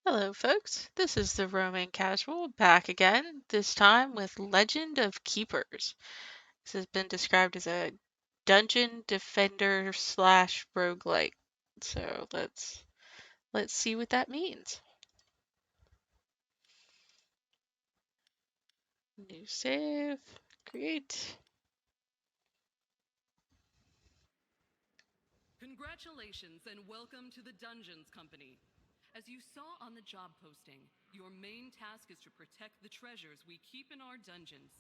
Hello, folks. This is the Roman Casual back again, this time with Legend of Keepers. This has been described as a dungeon defender slash roguelike. So let's see what that means. New save, create. Congratulations and welcome to the Dungeons Company. As you saw on the job posting, your main task is to protect the treasures we keep in our dungeons.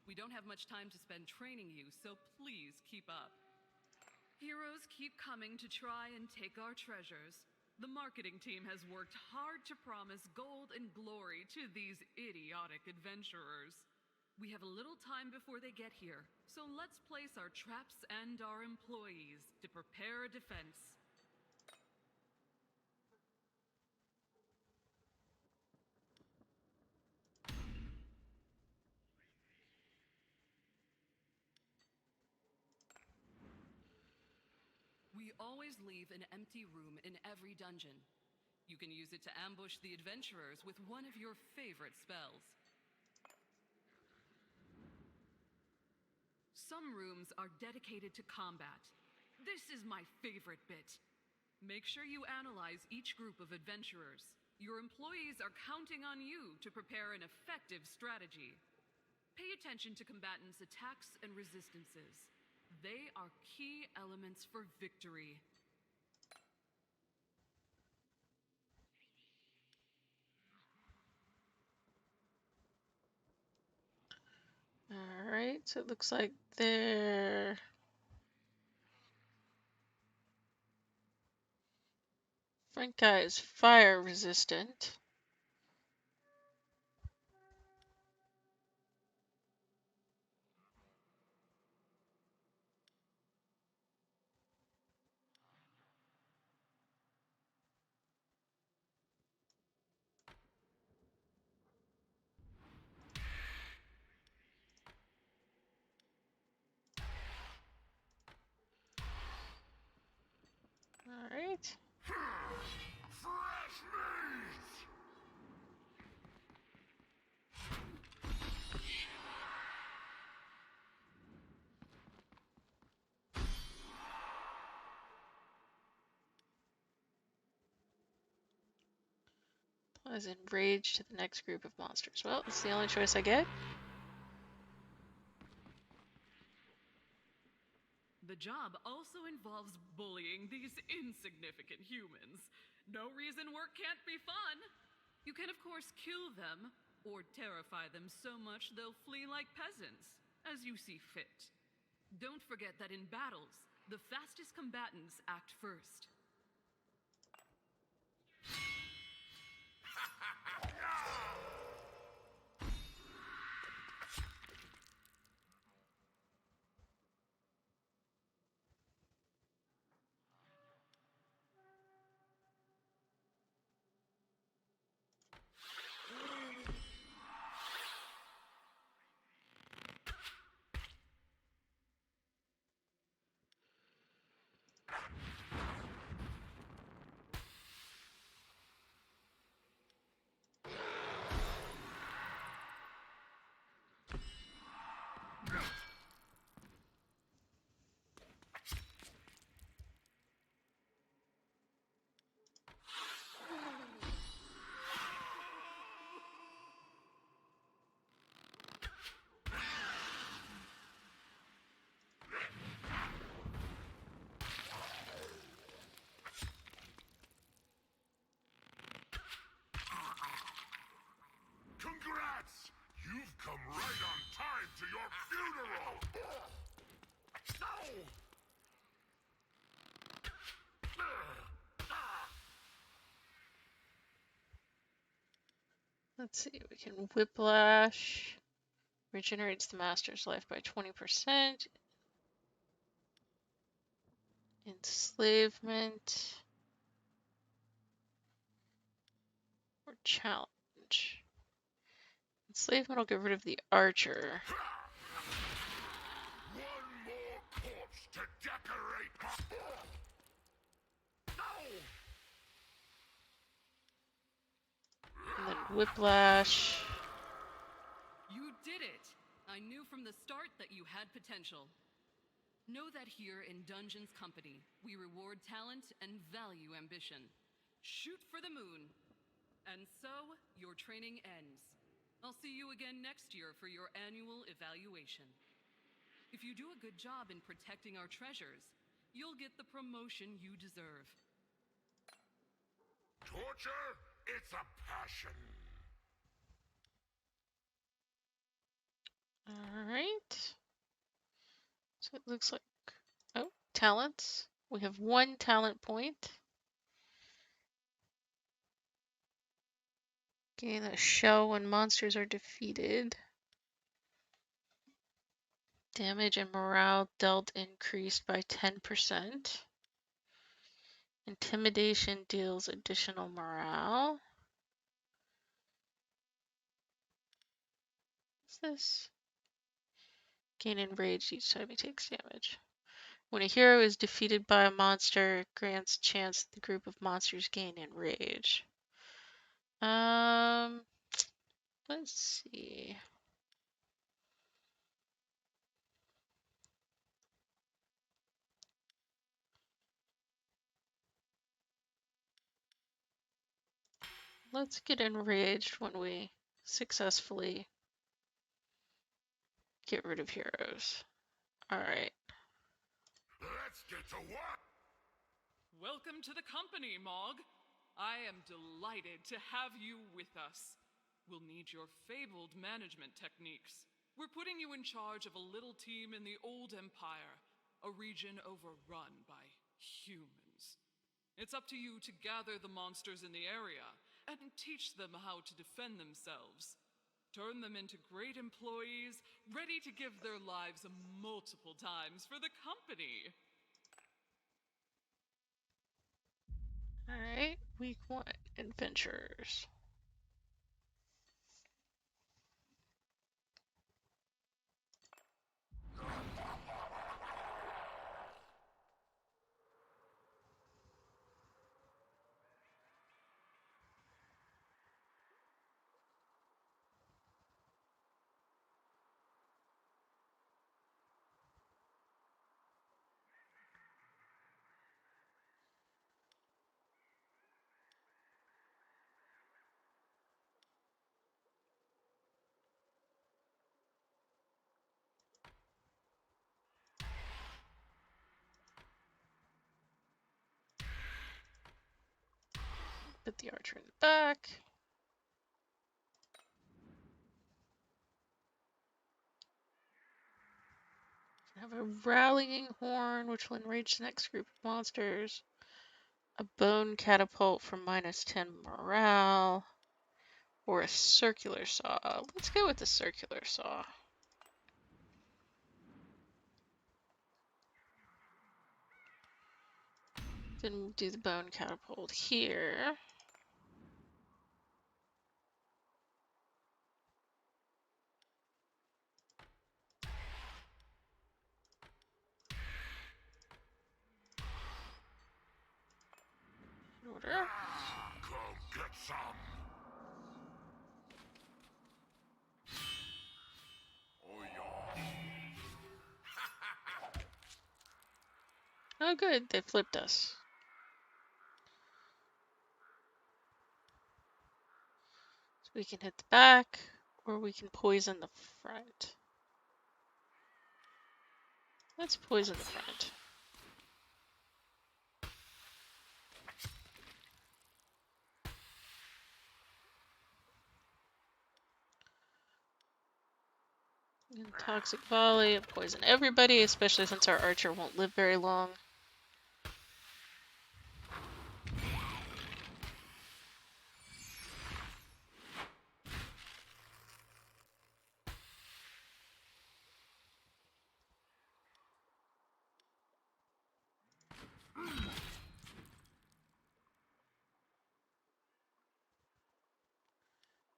We don't have much time to spend training you, so please keep up. Heroes keep coming to try and take our treasures. The marketing team has worked hard to promise gold and glory to these idiotic adventurers. We have a little time before they get here, so let's place our traps and our employees to prepare a defense. We always leave an empty room in every dungeon. You can use it to ambush the adventurers with one of your favorite spells. Some rooms are dedicated to combat. This is my favorite bit. Make sure you analyze each group of adventurers. Your employees are counting on you to prepare an effective strategy. Pay attention to combatants' attacks and resistances. They are key elements for victory. Alright, so it looks like their front guy is fire resistant. Alright. Fresh meat! Applies enrage to the next group of monsters. Well, it's the only choice I get. The job also involves bullying these insignificant humans. No reason work can't be fun. You can, of course, kill them, or terrify them so much they'll flee like peasants, as you see fit. Don't forget that in battles, the fastest combatants act first. Congrats! You've come right on time to your funeral! No! Let's see, we can whiplash. Regenerates the master's life by 20%. Enslavement. Or challenge. Enslavement will get rid of the archer. One more corpse to decorate my... No! Whiplash. You did it! I knew from the start that you had potential. Know that here in Dungeons Company, we reward talent and value ambition. Shoot for the moon. And so, your training ends. I'll see you again next year for your annual evaluation. If you do a good job in protecting our treasures, you'll get the promotion you deserve. Torture? It's a passion. Alright. So it looks like, oh, talents. We have 1 talent point. Gain a shell when monsters are defeated. Damage and morale dealt increased by 10%. Intimidation deals additional morale. What's this? Gain enraged each time he takes damage. When a hero is defeated by a monster, it grants chance the group of monsters gain enrage. Let's see. Let's get enraged when we successfully get rid of heroes. Alright. Let's get to work. Welcome to the company, Mog. I am delighted to have you with us. We'll need your fabled management techniques. We're putting you in charge of a little team in the Old Empire, a region overrun by humans. It's up to you to gather the monsters in the area and teach them how to defend themselves. Turn them into great employees, ready to give their lives multiple times for the company. Alright, week 1, adventurers. Put the archer in the back. Have a rallying horn, which will enrage the next group of monsters. A bone catapult for -10 morale. Or a circular saw. Let's go with the circular saw. Then we'll do the bone catapult here. In order. Come get some. Oh yeah. Oh good, they flipped us. So we can hit the back, or we can poison the front. Let's poison the front. And toxic volley, poison everybody, especially since our archer won't live very long.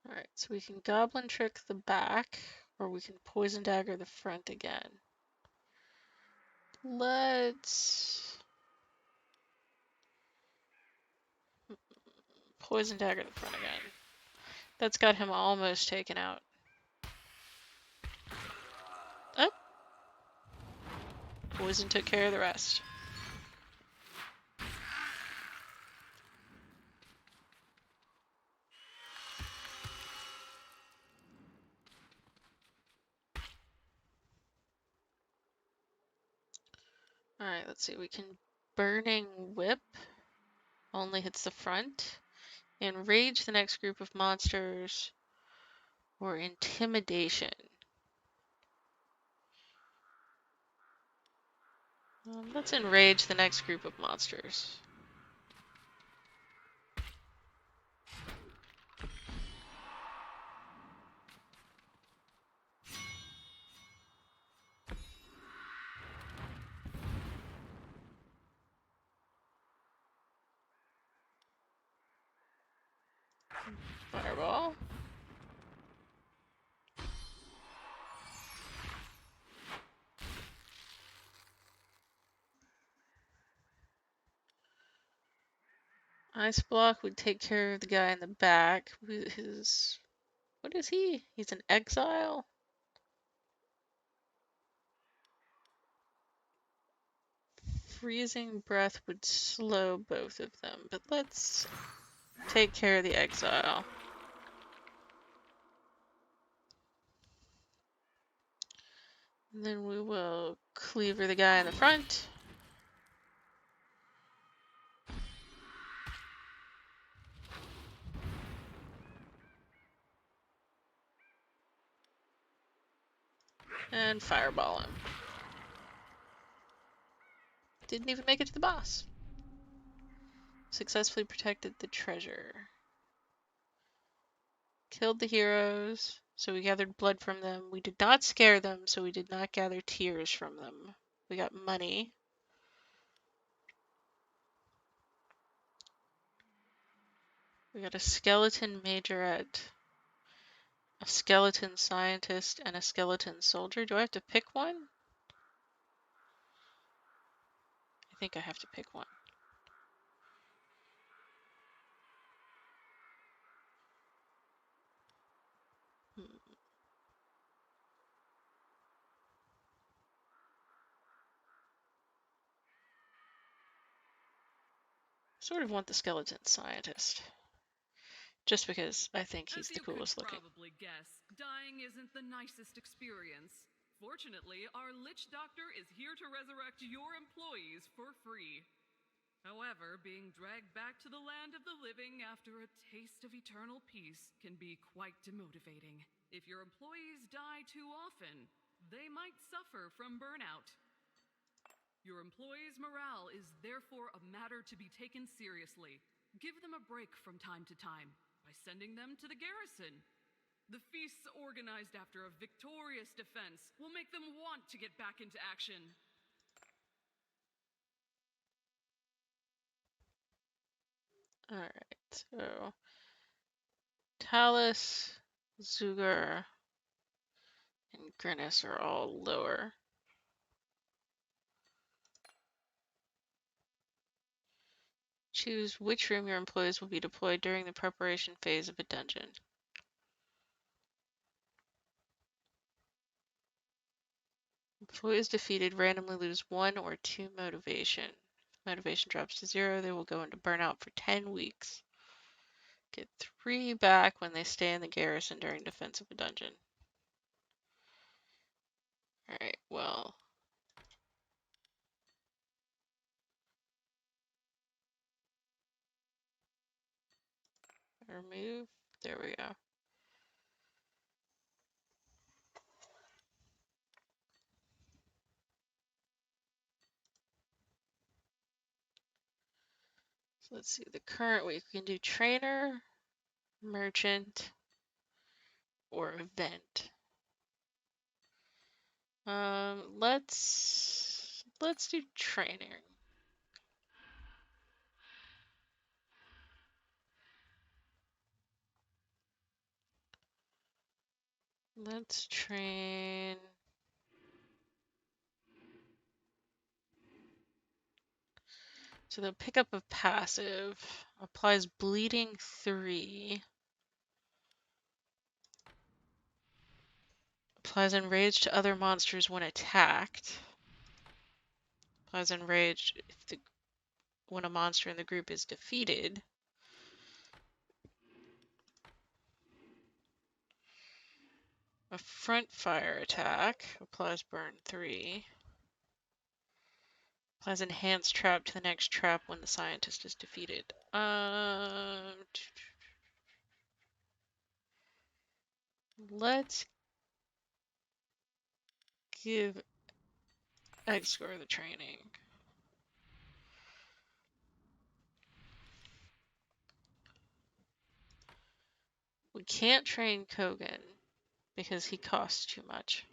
Alright, so we can goblin trick the back, or we can poison dagger the front again. Let's poison dagger the front again. That's got him almost taken out. Oh, Poison took care of the rest. Alright, let's see. We can Burning Whip. Only hits the front. Enrage the next group of monsters. Or Intimidation. Let's enrage the next group of monsters. Fireball. Ice Block would take care of the guy in the back. What is he? He's an exile? Freezing Breath would slow both of them, but let's take care of the exile. And then we will Cleaver the guy in the front. And Fireball him. Didn't even make it to the boss. Successfully protected the treasure. Killed the heroes, so we gathered blood from them. We did not scare them, so we did not gather tears from them. We got money. We got a skeleton majorette, a skeleton scientist, and a skeleton soldier. Do I have to pick one? I think I have to pick one. Sort of want the skeleton scientist. Just because I think he's the coolest looking. As you could probably guess, dying isn't the nicest experience. Fortunately, our Lich Doctor is here to resurrect your employees for free. However, being dragged back to the land of the living after a taste of eternal peace can be quite demotivating. If your employees die too often, they might suffer from burnout. Your employees' morale is therefore a matter to be taken seriously. Give them a break from time to time by sending them to the garrison. The feasts organized after a victorious defense will make them want to get back into action. Alright, so Talus, Zuger, and Grinnis are all lower. Choose which room your employees will be deployed during the preparation phase of a dungeon. Employees defeated randomly lose 1 or 2 motivation. If motivation drops to 0, they will go into burnout for 10 weeks. Get 3 back when they stay in the garrison during defense of a dungeon. Alright, well. Remove. There we go. So let's see, the current week, we can do trainer, merchant, or event. Let's do training. Let's train. So the pickup of passive applies bleeding 3. Applies enrage to other monsters when attacked. Applies enrage when a monster in the group is defeated. A front fire attack. Applies burn 3. Applies enhanced trap to the next trap when the scientist is defeated. Let's give X-Score the training. We can't train Kogan because he costs too much.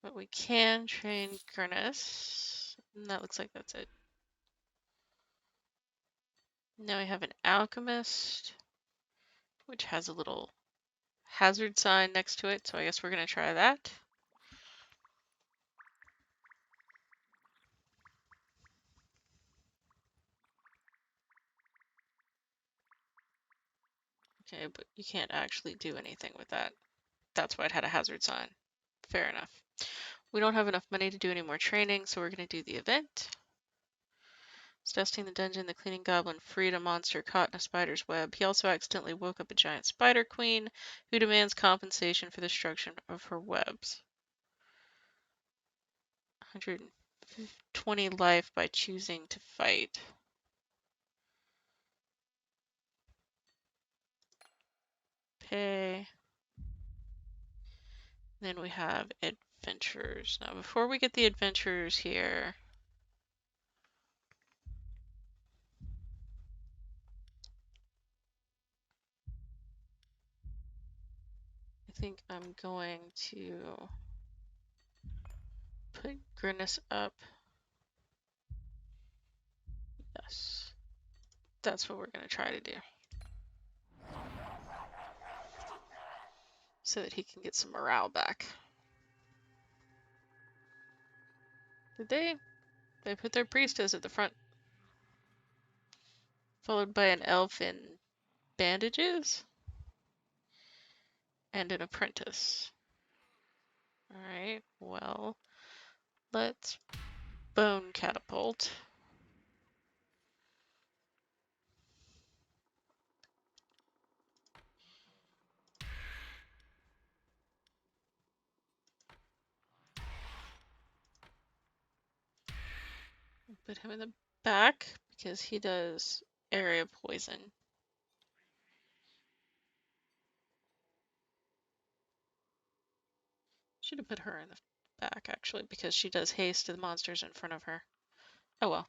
But we can train Gurnis. And that looks like that's it. Now we have an alchemist, which has a little hazard sign next to it, so I guess we're going to try that. Okay, but you can't actually do anything with that. That's why it had a hazard sign. Fair enough. We don't have enough money to do any more training, so we're going to do the event. It's dusting the dungeon, the cleaning goblin freed a monster caught in a spider's web. He also accidentally woke up a giant spider queen who demands compensation for the destruction of her webs. 120 life by choosing to fight. Pay. Then we have adventures. Now, before we get the adventures here, I think I'm going to put Gurnis up. Yes. That's what we're going to try to do. So that he can get some morale back. Did they? They put their priestess at the front. Followed by an elf in bandages. And an apprentice. Alright, well, let's bone catapult. Put him in the back because he does area poison. Should have put her in the back actually because she does haste to the monsters in front of her. Oh well.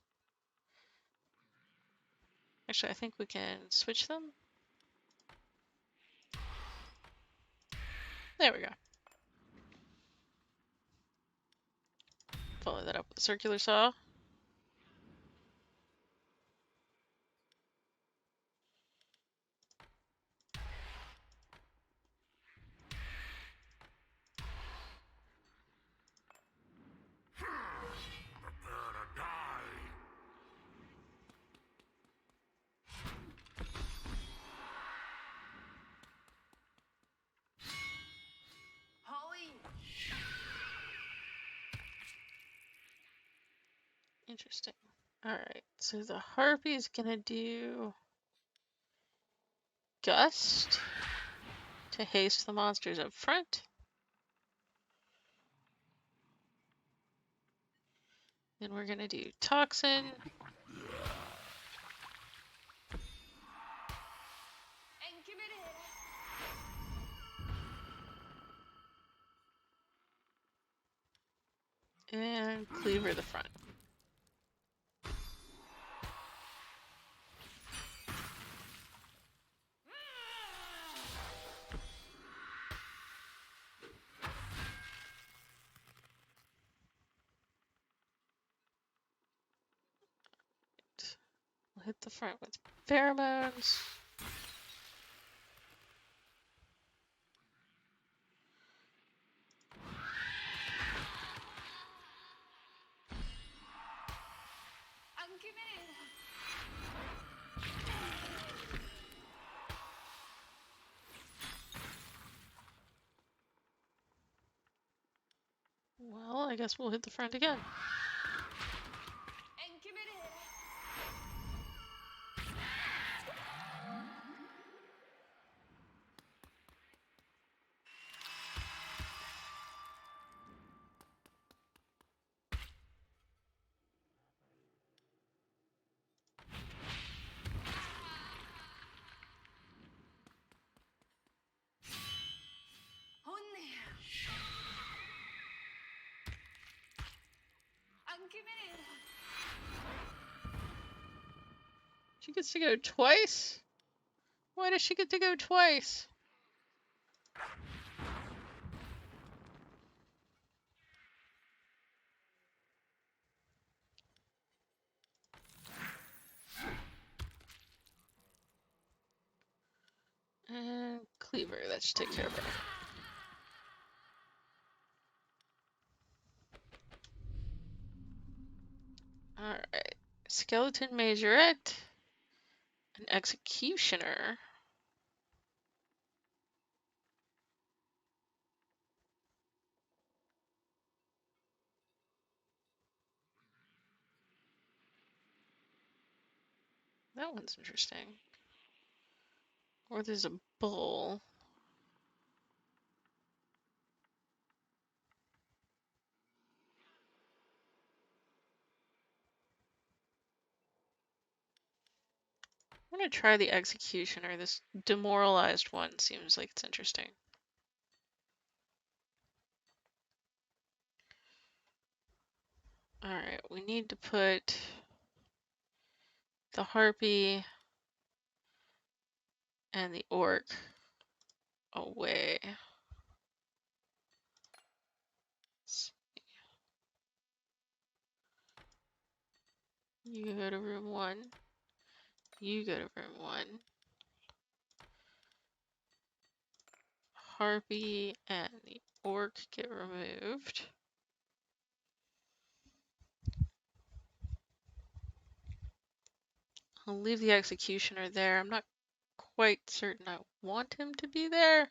Actually, I think we can switch them. There we go. Follow that up with a circular saw. Prepare to die. Holly! Interesting. Alright, so the harpy's gonna do Gust to haste the monsters up front. Then we're gonna do Toxin. And Cleaver the front. We'll hit the front with pheromones. I guess we'll hit the front again. And committed. She gets to go twice? Why does she get to go twice? And Cleaver, that should take care of her. Alright. Skeleton Majorette. An Executioner. That one's interesting. Or there's a bull. I'm gonna try the Executioner. This demoralized one seems like it's interesting. Alright, we need to put the Harpy and the Orc away. You go to room 1. You go to room 1. Harpy and the Orc get removed. I'll leave the Executioner there. I'm not quite certain I want him to be there.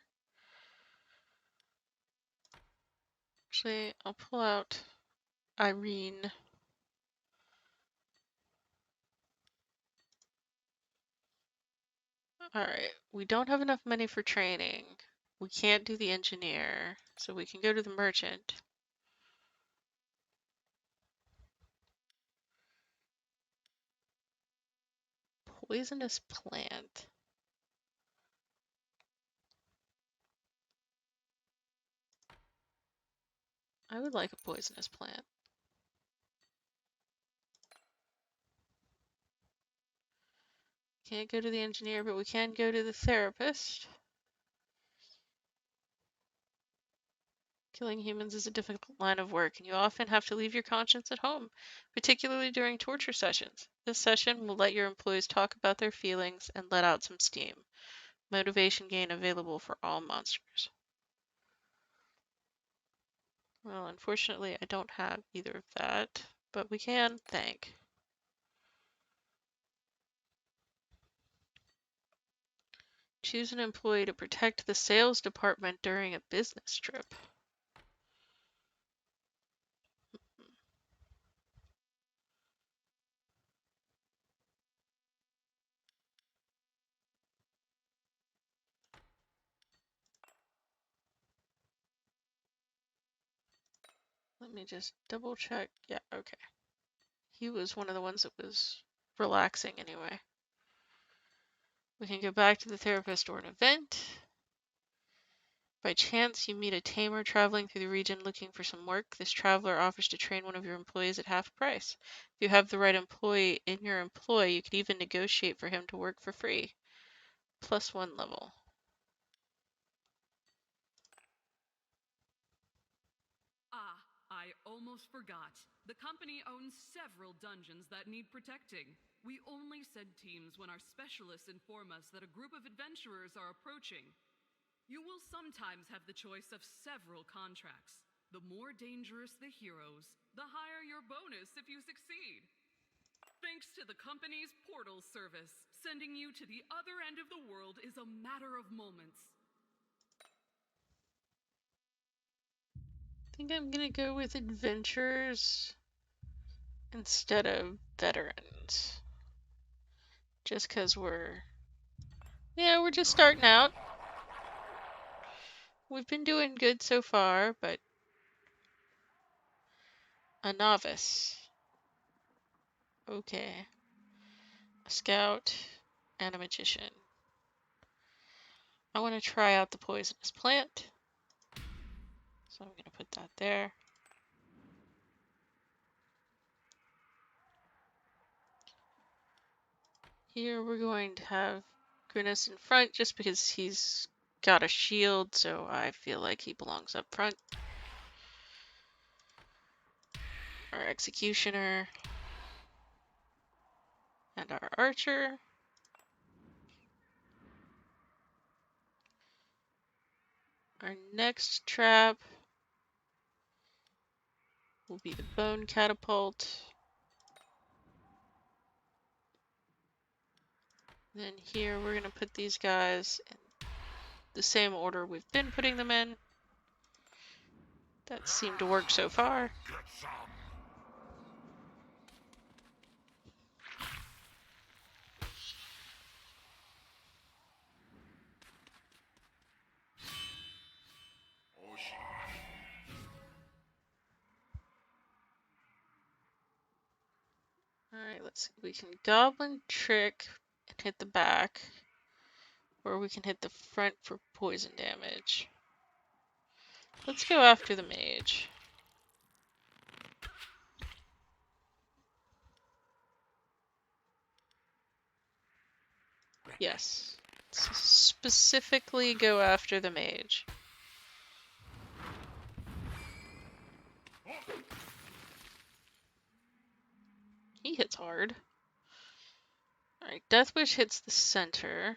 Actually, I'll pull out Irene. Alright, we don't have enough money for training. We can't do the engineer, so we can go to the merchant. Poisonous plant. I would like a poisonous plant. Can't go to the engineer, but we can go to the therapist. Killing humans is a difficult line of work, and you often have to leave your conscience at home, particularly during torture sessions. This session will let your employees talk about their feelings and let out some steam. Motivation gain available for all monsters. Well, unfortunately, I don't have either of that, but we can thank. Choose an employee to protect the sales department during a business trip. Let me just double check. Yeah, okay. He was one of the ones that was relaxing anyway. We can go back to the therapist or an event. By chance, you meet a tamer traveling through the region looking for some work. This traveler offers to train one of your employees at half price. If you have the right employee in your employ, you could even negotiate for him to work for free. +1 level. Ah, I almost forgot. The company owns several dungeons that need protecting. We only send teams when our specialists inform us that a group of adventurers are approaching. You will sometimes have the choice of several contracts. The more dangerous the heroes, the higher your bonus if you succeed. Thanks to the company's portal service, sending you to the other end of the world is a matter of moments. think I'm gonna go with adventurers instead of veterans. Just because we're just starting out. We've been doing good so far, but a novice. Okay. A scout and a magician. I want to try out the poisonous plant. So I'm going to put that there. Here we're going to have Grinnis in front just because he's got a shield, so I feel like he belongs up front. Our executioner and our archer. Our next trap will be the bone catapult. Then here we're going to put these guys in the same order we've been putting them in. That seemed to work so far. Get some. Alright, let's see. We can goblin trick and hit the back. Or we can hit the front for poison damage. Let's go after the mage. Yes. Let's specifically go after the mage. He hits hard. Alright, Deathwish hits the center.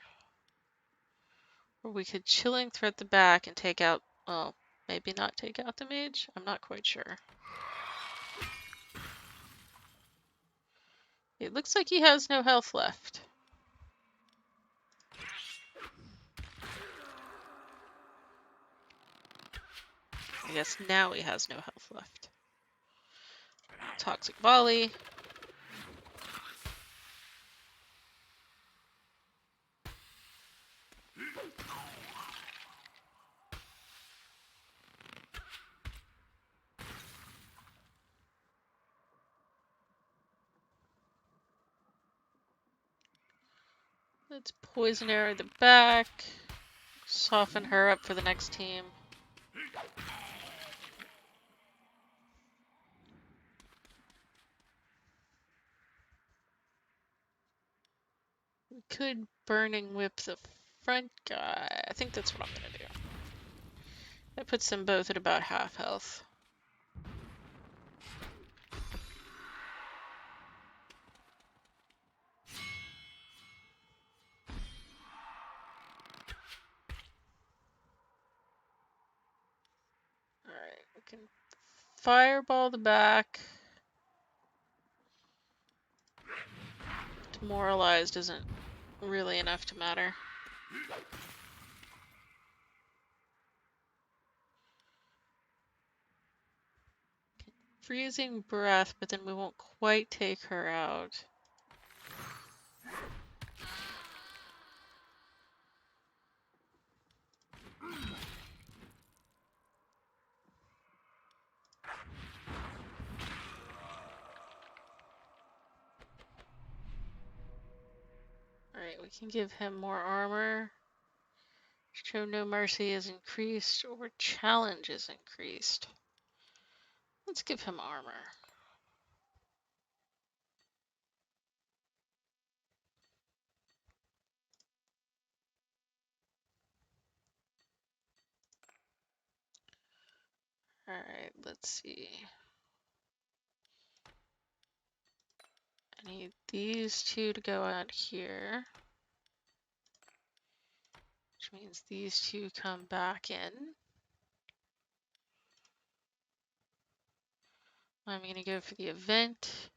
Or we could Chilling Threat the back and take out, well, maybe not take out the mage? I'm not quite sure. It looks like he has no health left. I guess now he has no health left. Toxic Volley. Let's Poison Arrow the back. Soften her up for the next team. We could Burning Whip the front guy. I think that's what I'm gonna do. That puts them both at about half health. Alright, we can Fireball the back. Demoralized isn't really enough to matter. Freezing Breath, but then we won't quite take her out. Alright, we can give him more armor. Show No Mercy is increased, or Challenge is increased. Let's give him armor. Alright, let's see. I need these two to go out here. Which means these two come back in. I'm going to go for the event.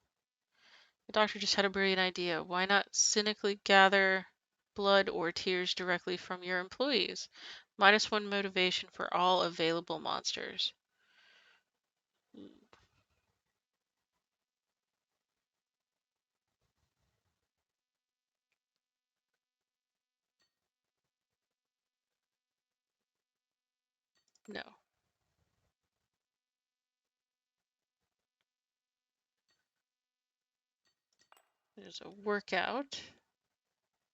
The doctor just had a brilliant idea. Why not cynically gather blood or tears directly from your employees? -1 motivation for all available monsters. No. There's a workout.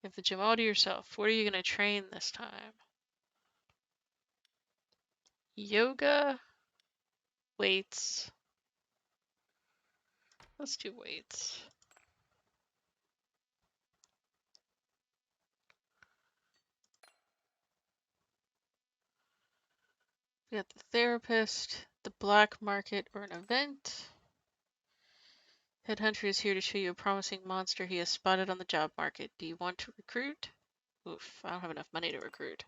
You have the gym all to yourself. What are you going to train this time? Yoga, weights. Let's do weights. We got the therapist, the black market, or an event. Headhunter is here to show you a promising monster he has spotted on the job market. Do you want to recruit? Oof, I don't have enough money to recruit.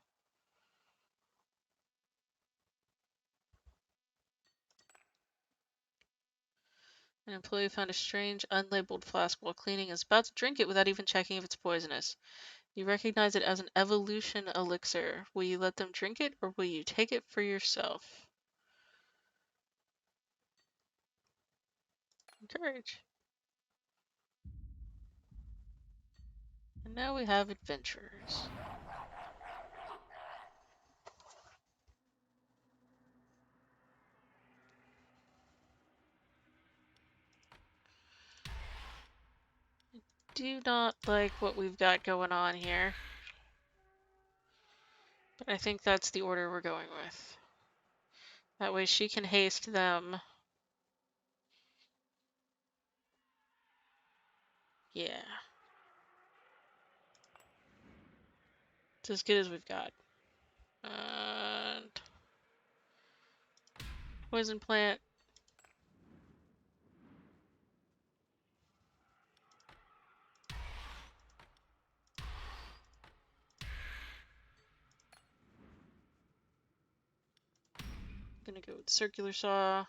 An employee found a strange, unlabeled flask while cleaning and is about to drink it without even checking if it's poisonous. You recognize it as an evolution elixir. Will you let them drink it, or will you take it for yourself? Encourage. And now we have adventurers. Do not like what we've got going on here. But I think that's the order we're going with. That way she can haste them. Yeah. It's as good as we've got. And poison plant. Gonna go with circular saw.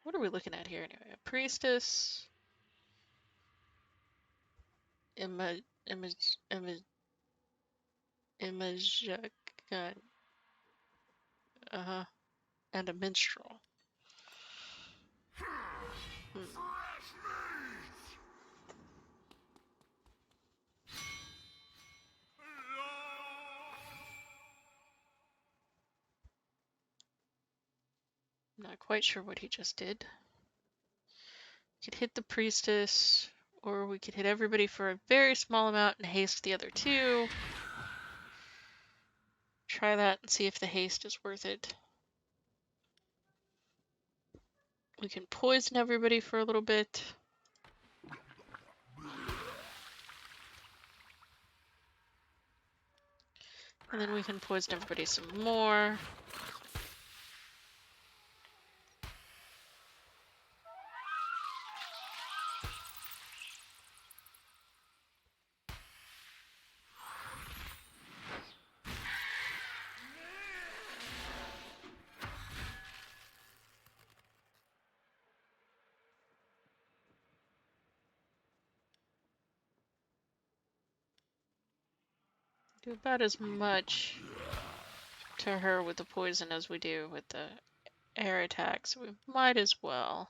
What are we looking at here anyway? A priestess. Image. Uh-huh. And a minstrel. Hmm. Fresh meat! Not quite sure what he just did. We could hit the priestess, or we could hit everybody for a very small amount and haste the other two. Try that and see if the haste is worth it. We can poison everybody for a little bit. And then we can poison everybody some more. Do about as much to her with the poison as we do with the air attack, so we might as well.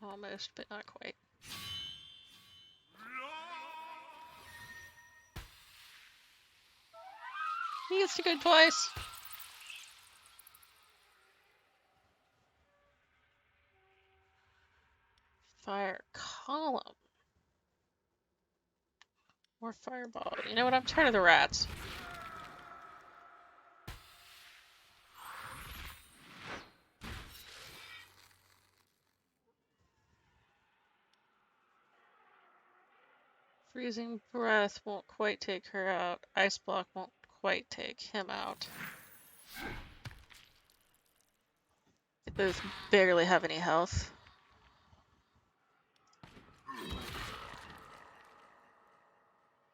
Almost, but not quite. He gets to go twice. Fire column. More fireball. You know what? I'm tired of the rats. Freezing breath won't quite take her out. Ice block won't quite take him out. Both barely have any health.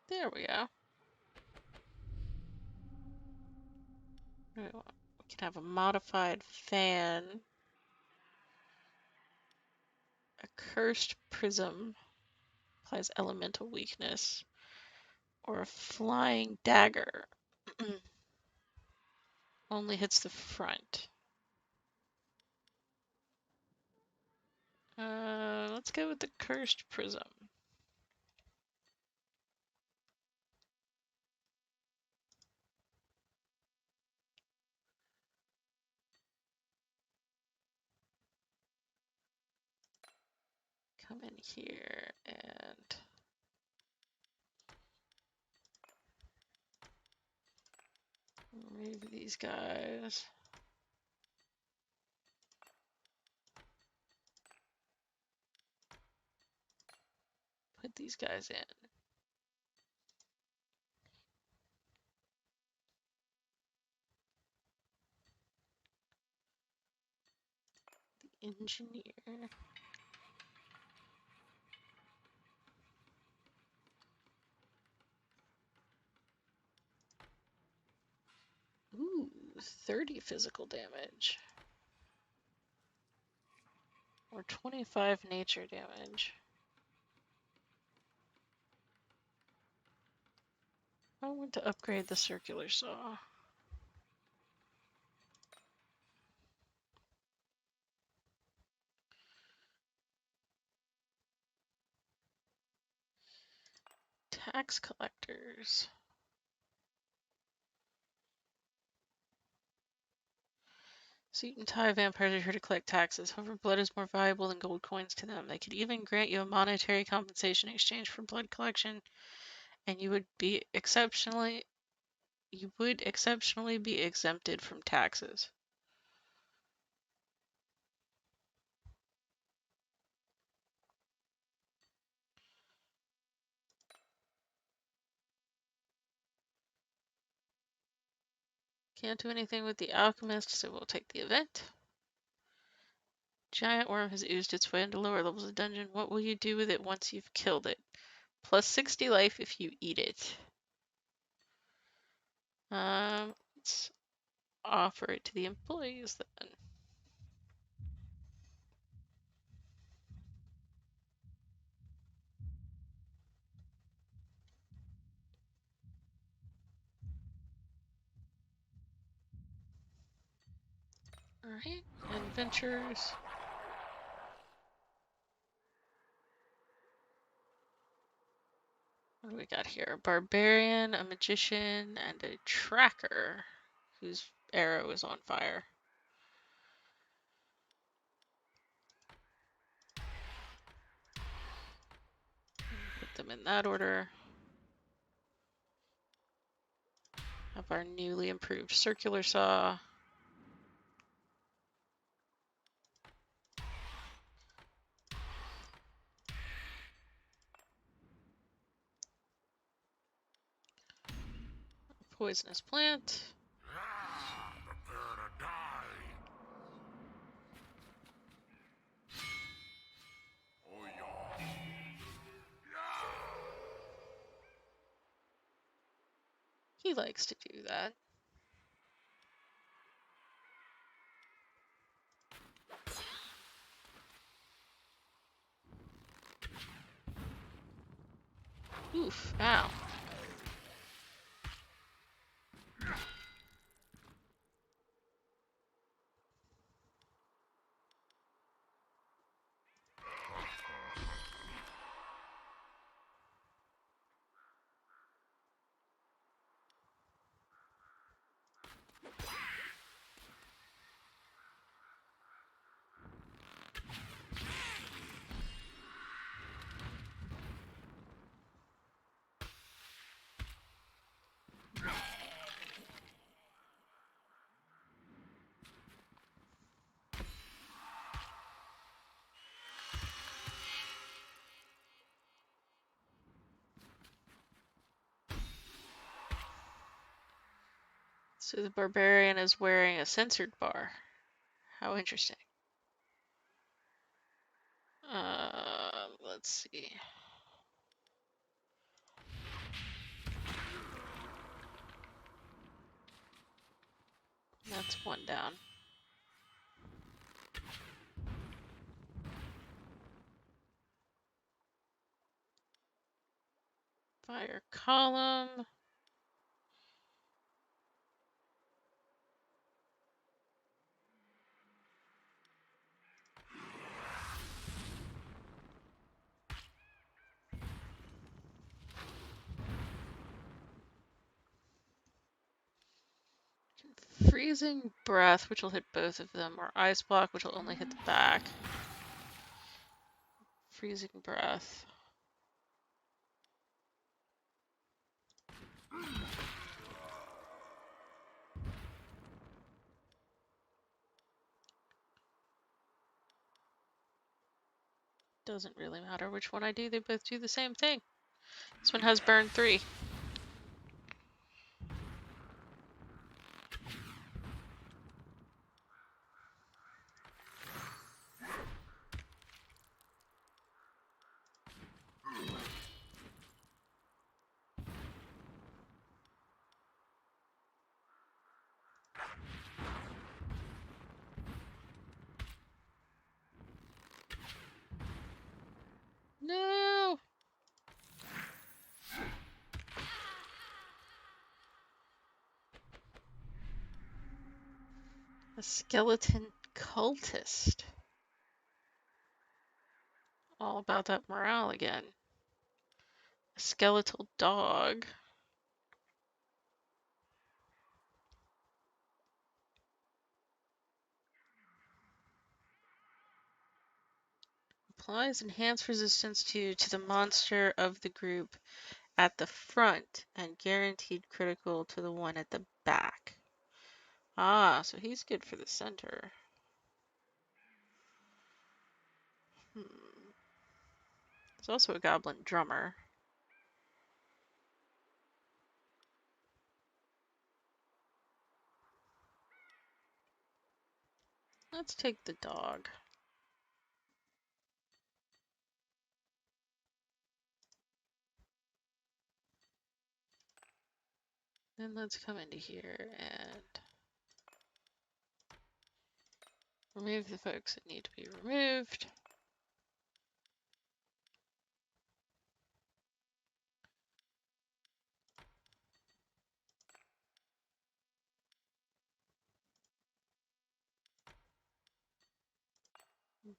There we go. We can have a modified fan. A cursed prism applies elemental weakness. Or a flying dagger. Only hits the front. Let's go with the cursed prism. Come in here and remove these guys. Put these guys in. The engineer. Ooh, 30 physical damage. Or 25 nature damage. I want to upgrade the circular saw. Tax collectors. Suit and tie vampires are here to collect taxes. However, blood is more valuable than gold coins to them. They could even grant you a monetary compensation in exchange for blood collection, and you would exceptionally be exempted from taxes. Can't do anything with the alchemist, so we'll take the event. Giant worm has oozed its way into lower levels of the dungeon. What will you do with it once you've killed it? Plus 60 life if you eat it. Let's offer it to the employees then. Alright, adventures. What do we got here? A barbarian, a magician, and a tracker whose arrow is on fire. Put them in that order. Have our newly improved circular saw. Poisonous plant. Prepare to die. Oh, yeah. He likes to do that. Oof, ow. So the barbarian is wearing a censored bar. How interesting. Let's see. That's one down. Fire column. Freezing breath, which will hit both of them, or ice block, which will only hit the back. Freezing breath. Doesn't really matter which one I do, they both do the same thing. This one has burn 3. No! A skeleton cultist. All about that morale again. A skeletal dog. Applies enhanced resistance to the monster of the group at the front and guaranteed critical to the one at the back. Ah, so he's good for the center. There's also a goblin drummer. Let's take the dog. Then let's come into here and remove the folks that need to be removed.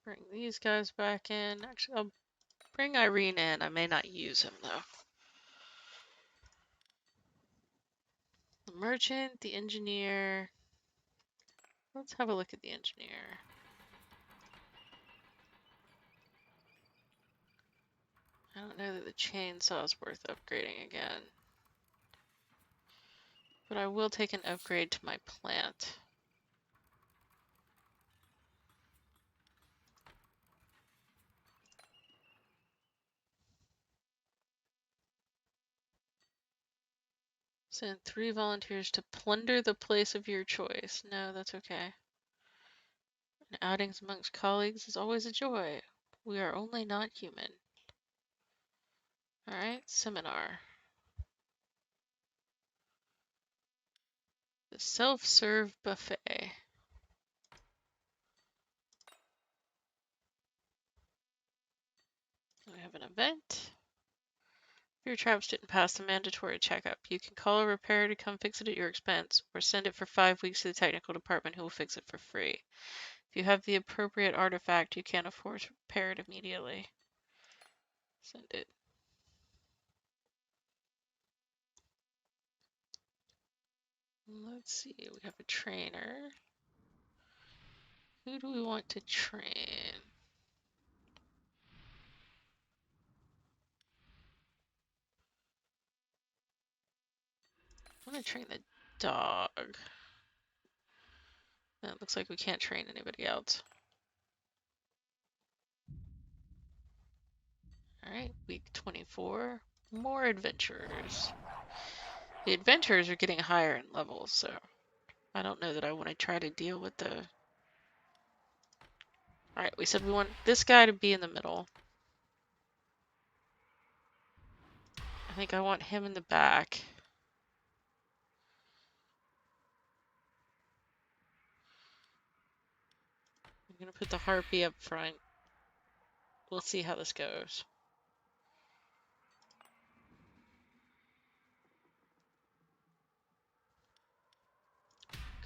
Bring these guys back in. Actually, I'll bring Irene in. I may not use him though. The merchant, the engineer. Let's have a look at the engineer. I don't know that the chainsaw is worth upgrading again. But I will take an upgrade to my plant. Send 3 volunteers to plunder the place of your choice. No, that's okay. And outings amongst colleagues is always a joy. We are only not human. Alright, seminar. The self-serve buffet. We have an event. If your traps didn't pass the mandatory checkup, you can call a repairer to come fix it at your expense, or send it for 5 weeks to the technical department who will fix it for free. If you have the appropriate artifact, you can't afford to repair it immediately. Send it. Let's see, we have a trainer. Who do we want to train? I want to train the dog. And it looks like we can't train anybody else. Alright, week 24. More adventurers. The adventurers are getting higher in levels, so I don't know that I want to try to deal with the Alright, we said we want this guy to be in the middle. I think I want him in the back. I'm gonna put the harpy up front. We'll see how this goes.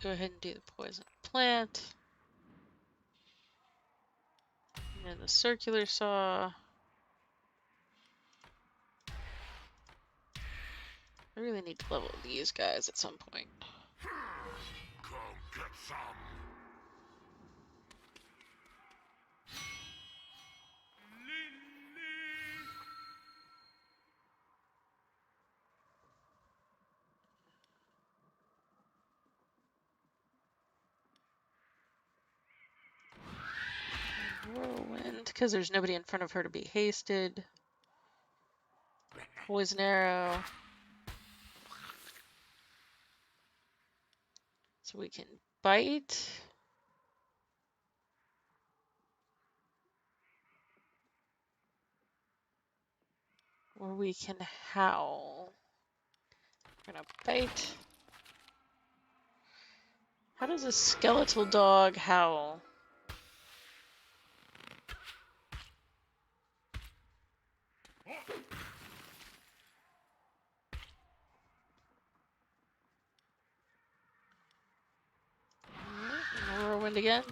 Go ahead and do the poison plant. And then the circular saw. I really need to level these guys at some point. Come get some. Whirlwind, because there's nobody in front of her to be hasted. Poison arrow. So we can bite. Or we can howl. We're gonna bite. How does a skeletal dog howl? Whirlwind again.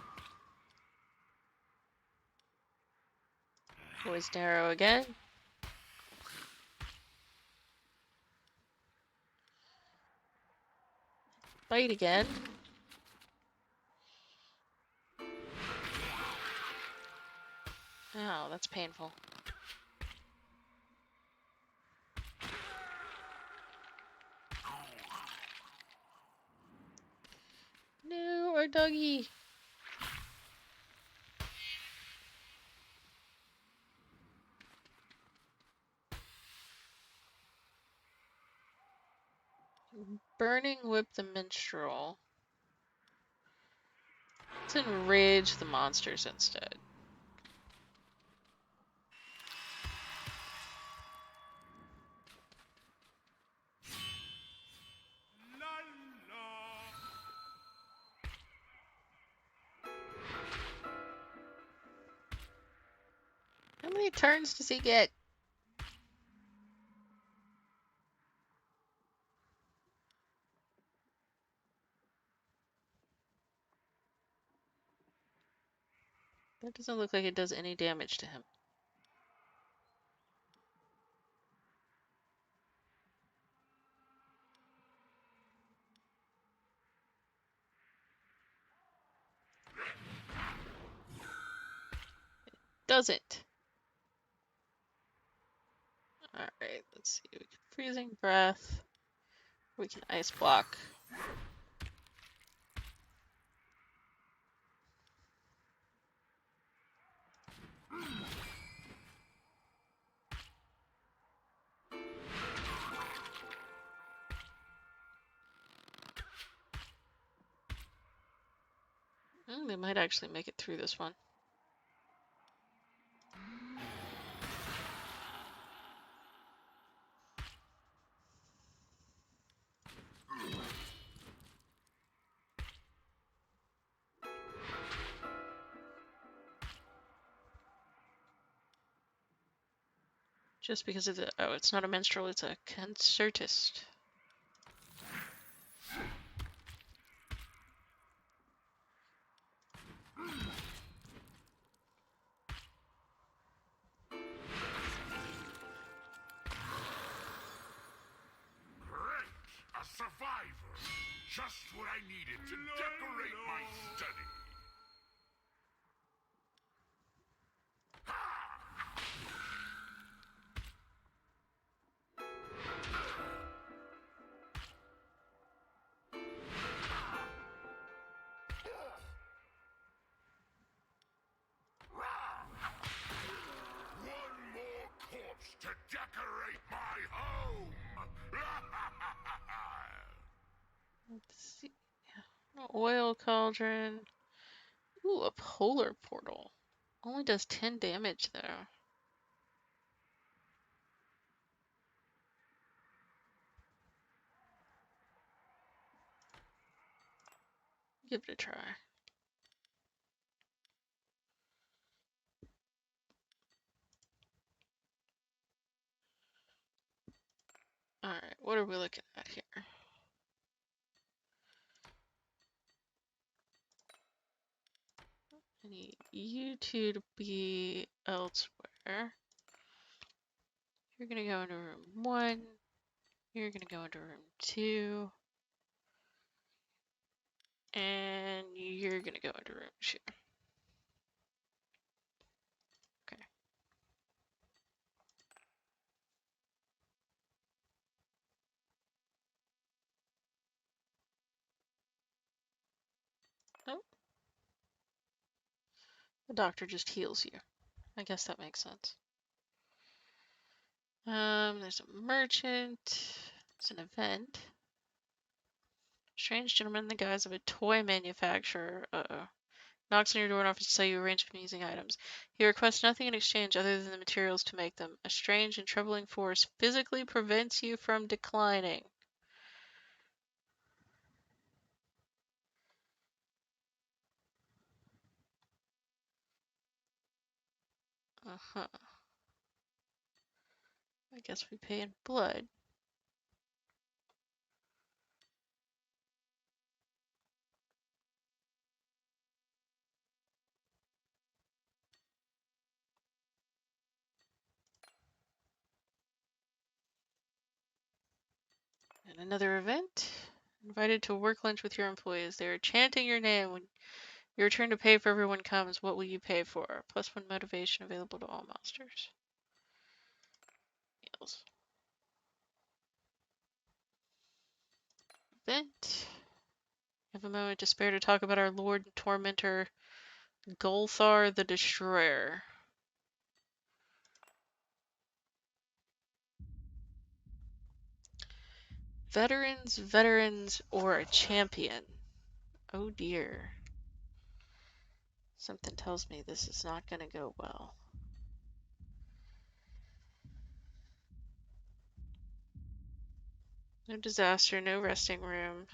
Poison arrow again. Bite again. Oh, that's painful. No, our doggy. Burning Whip the Minstrel. Let's enrage the monsters instead. How many turns does he get? That doesn't look like it does any damage to him. Doesn't. Alright, let's see. We can freezing breath. We can ice block. They might actually make it through this one. Just because of the... Oh, it's not a minstrel, it's a concertist. Great! A survivor! Just what I needed to decorate my study. One more corpse to decorate my home! Let's see. Oil cauldron. Ooh, a polar portal. Only does 10 damage though. Give it a try. Alright, what are we looking at here? I need you two to be elsewhere. You're gonna go into room 1. You're gonna go into room 2. And you're gonna go into room 2. Okay. Oh. The doctor just heals you. I guess that makes sense. There's a merchant. There's an event. Strange gentleman in the guise of a toy manufacturer. Knocks on your door and offers to sell you a range of amusing items. He requests nothing in exchange other than the materials to make them. A strange and troubling force physically prevents you from declining. Uh-huh. I guess we pay in blood. And another event. Invited to a work lunch with your employees. They are chanting your name. When your turn to pay for everyone comes, what will you pay for? +1 motivation available to all masters. Meals. Event. Have a moment to spare to talk about our Lord and Tormentor, Golthar the Destroyer. Veterans, or a champion. Oh dear. Something tells me this is not going to go well. No disaster, no resting room.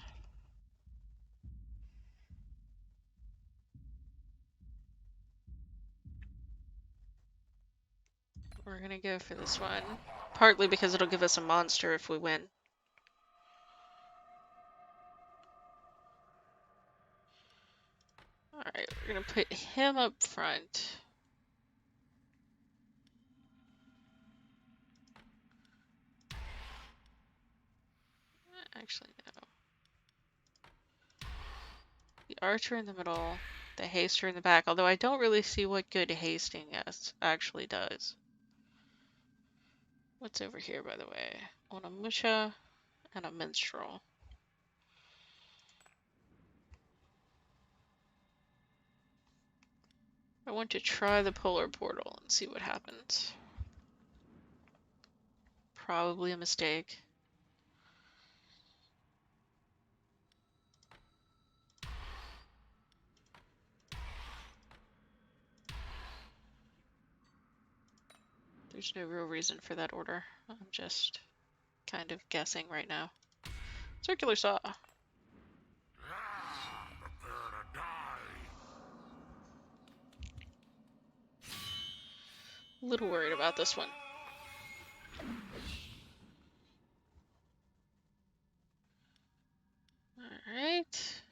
We're going to go for this one. Partly because it'll give us a monster if we win. Alright, we're going to put him up front. Actually, no. The archer in the middle, the haster in the back, although I don't really see what good hasting actually does. What's over here, by the way? Onimusha and a minstrel. I want to try the polar portal and see what happens. Probably a mistake. There's no real reason for that order. I'm just kind of guessing right now. Circular saw. Ah, prepare to die. A little worried about this one. Alright.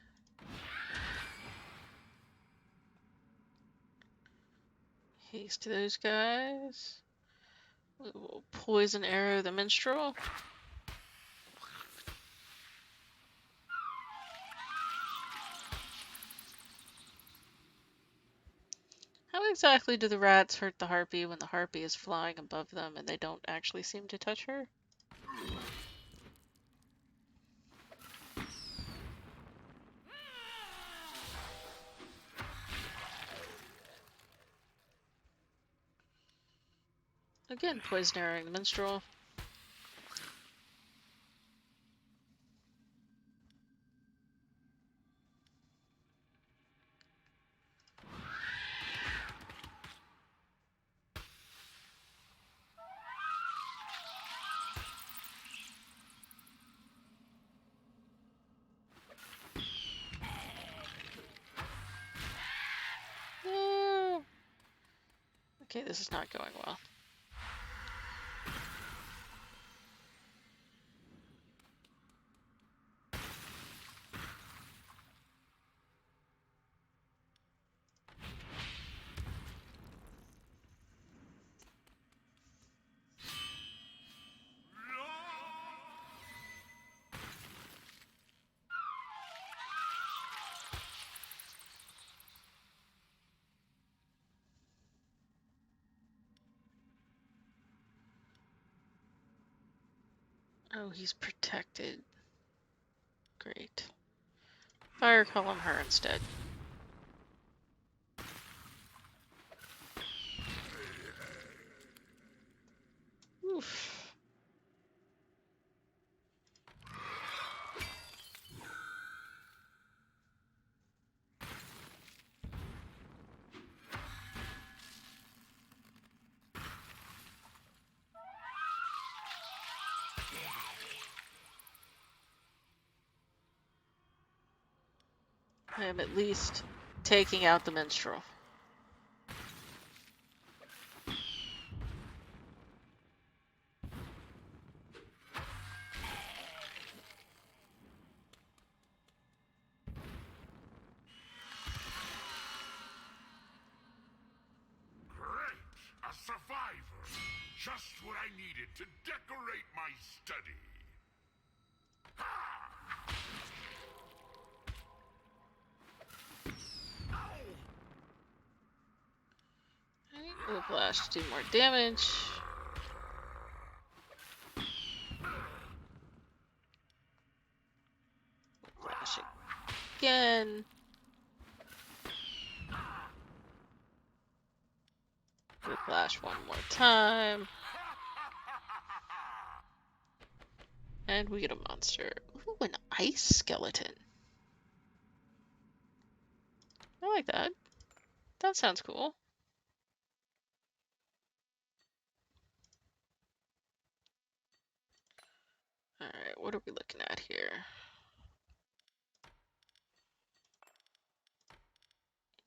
Haste to those guys. We will poison arrow the minstrel. How exactly do the rats hurt the harpy when the harpy is flying above them and they don't actually seem to touch her? Again, poison arrowing the minstrel. Okay, this is not going well. Oh, he's protected. Great. Fire column her instead. Oof. I am at least taking out the minstrel. Great! A survivor! Just what I needed to decorate my study. Ha! Whiplash to do more damage. Whiplash again. Whiplash one more time. And we get a monster. Ooh, an ice skeleton. I like that. That sounds cool. Alright, what are we looking at here?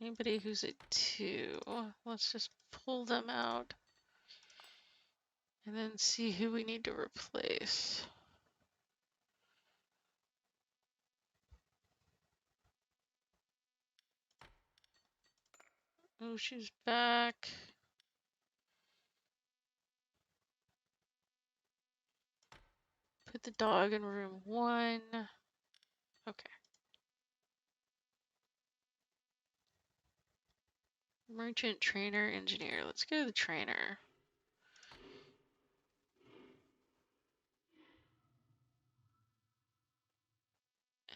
Anybody who's a 2. Let's just pull them out. And then see who we need to replace. Oh, she's back. Put the dog in room 1. Okay. Merchant, trainer, engineer. Let's go to the trainer.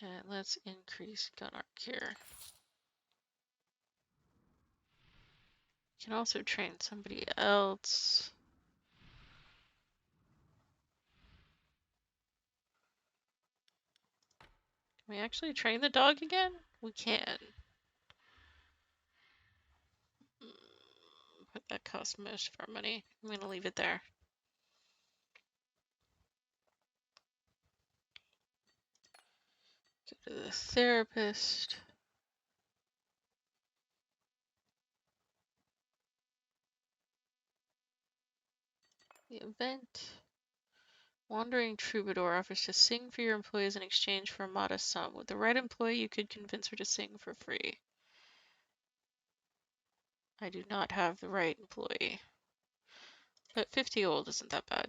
And let's increase gun arc here. You can also train somebody else. Can we actually train the dog again? We can. But that costs most of our money. I'm gonna leave it there. Go to the therapist. The event. Wandering Troubadour offers to sing for your employees in exchange for a modest sum. With the right employee, you could convince her to sing for free. I do not have the right employee. But 50 gold isn't that bad.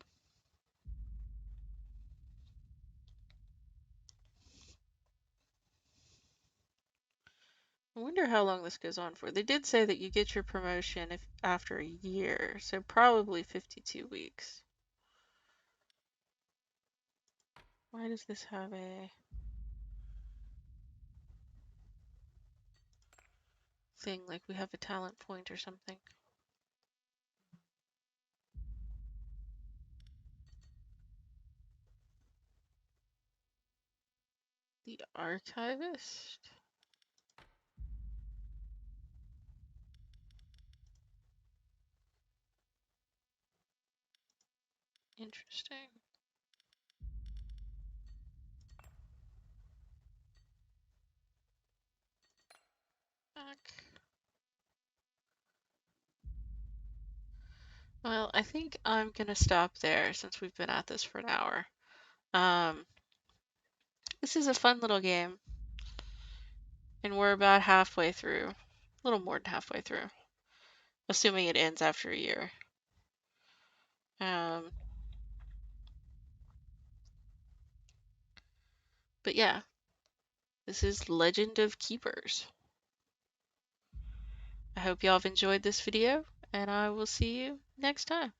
I wonder how long this goes on for. They did say that you get your promotion if after a year, so probably 52 weeks. Why does this have a thing like we have a talent point or something? The archivist? Interesting. Back. I think I'm gonna stop there since we've been at this for an hour. This is a fun little game, and we're about halfway through, a little more than halfway through, assuming it ends after a year. But yeah, this is Legend of Keepers. I hope y'all have enjoyed this video, and I will see you next time.